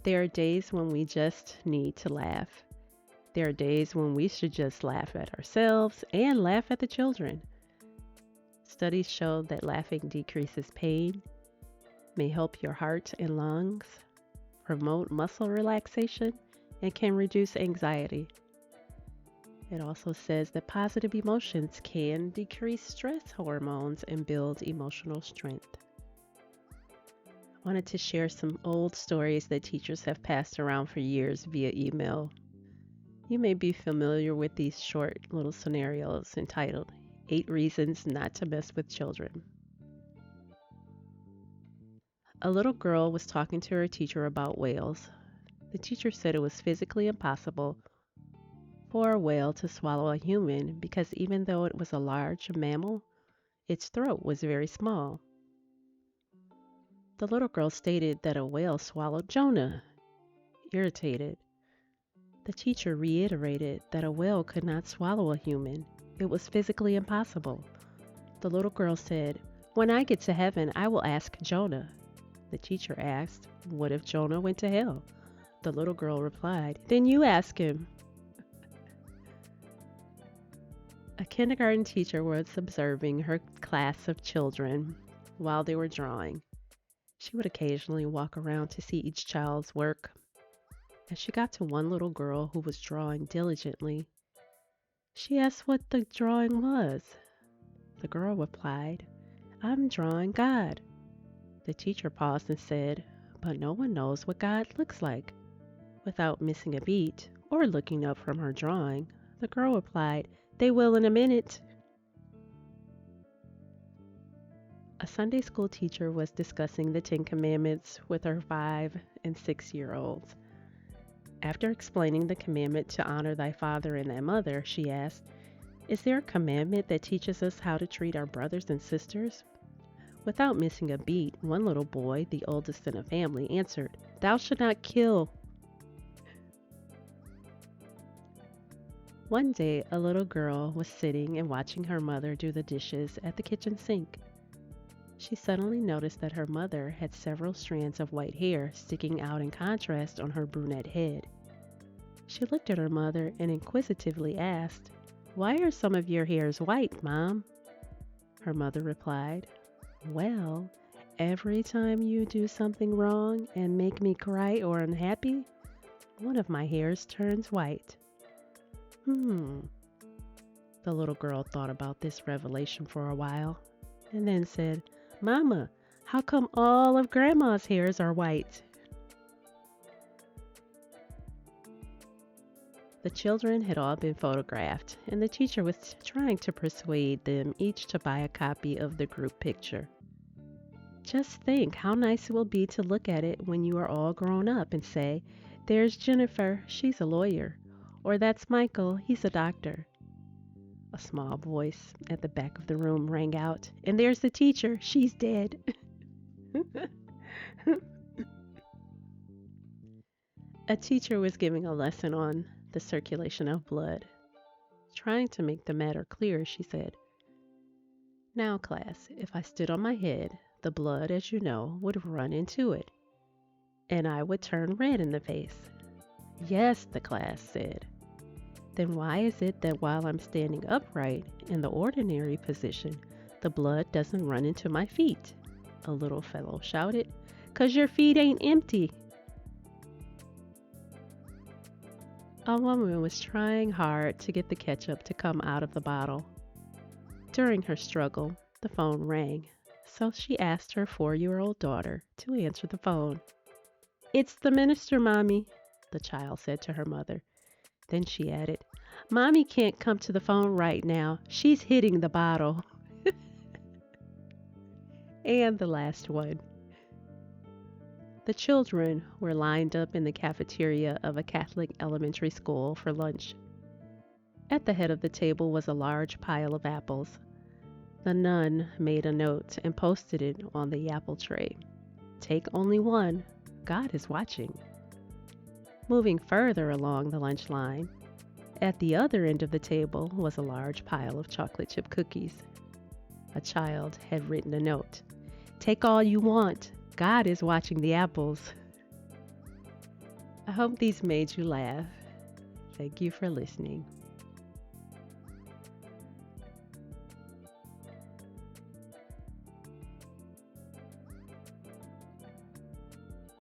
There are days when we just need to laugh. There are days when we should just laugh at ourselves and laugh at the children. Studies show that laughing decreases pain, may help your heart and lungs, promote muscle relaxation, and can reduce anxiety. It also says that positive emotions can decrease stress hormones and build emotional strength. I wanted to share some old stories that teachers have passed around for years via email. You may be familiar with these short little scenarios entitled 8 Reasons Not to Mess with Children. A little girl was talking to her teacher about whales. The teacher said it was physically impossible for a whale to swallow a human because even though it was a large mammal, its throat was very small. The little girl stated that a whale swallowed Jonah. Irritated, the teacher reiterated that a whale could not swallow a human. It was physically impossible. The little girl said, "When I get to heaven, I will ask Jonah." The teacher asked, "What if Jonah went to hell?" The little girl replied, "Then you ask him." A kindergarten teacher was observing her class of children while they were drawing. She would occasionally walk around to see each child's work. As she got to one little girl who was drawing diligently, she asked what the drawing was. The girl replied, "I'm drawing God." The teacher paused and said, "But no one knows what God looks like." Without missing a beat or looking up from her drawing, the girl replied, "They will in a minute." A Sunday school teacher was discussing the 10 Commandments with her 5 and 6-year-olds. After explaining the commandment to honor thy father and thy mother, she asked, "Is there a commandment that teaches us how to treat our brothers and sisters?" Without missing a beat, one little boy, the oldest in the family, answered, "Thou shalt not kill." One day, a little girl was sitting and watching her mother do the dishes at the kitchen sink. She suddenly noticed that her mother had several strands of white hair sticking out in contrast on her brunette head. She looked at her mother and inquisitively asked, "Why are some of your hairs white, Mom?" Her mother replied, "Well, every time you do something wrong and make me cry or unhappy, one of my hairs turns white." The little girl thought about this revelation for a while and then said, "Mama, how come all of Grandma's hairs are white?" The children had all been photographed, and the teacher was trying to persuade them each to buy a copy of the group picture. Just think how nice it will be to look at it when you are all grown up and say, "There's Jennifer, she's a lawyer," or "That's Michael, he's a doctor." A small voice at the back of the room rang out, "And there's the teacher, she's dead." A teacher was giving a lesson on the circulation of blood. Trying to make the matter clear, she said, "Now, class, if I stood on my head, the blood, as you know, would run into it, and I would turn red in the face." "Yes," the class said. "Then why is it that while I'm standing upright in the ordinary position, the blood doesn't run into my feet?" A little fellow shouted. "'Cause your feet ain't empty." A woman was trying hard to get the ketchup to come out of the bottle. During her struggle, the phone rang, so she asked her 4-year-old daughter to answer the phone. "It's the minister, Mommy," the child said to her mother. Then she added, "Mommy can't come to the phone right now. She's hitting the bottle." And the last one. The children were lined up in the cafeteria of a Catholic elementary school for lunch. At the head of the table was a large pile of apples. The nun made a note and posted it on the apple tray. "Take only one. God is watching." Moving further along the lunch line, at the other end of the table was a large pile of chocolate chip cookies. A child had written a note. "Take all you want. God is watching the apples." I hope these made you laugh. Thank you for listening.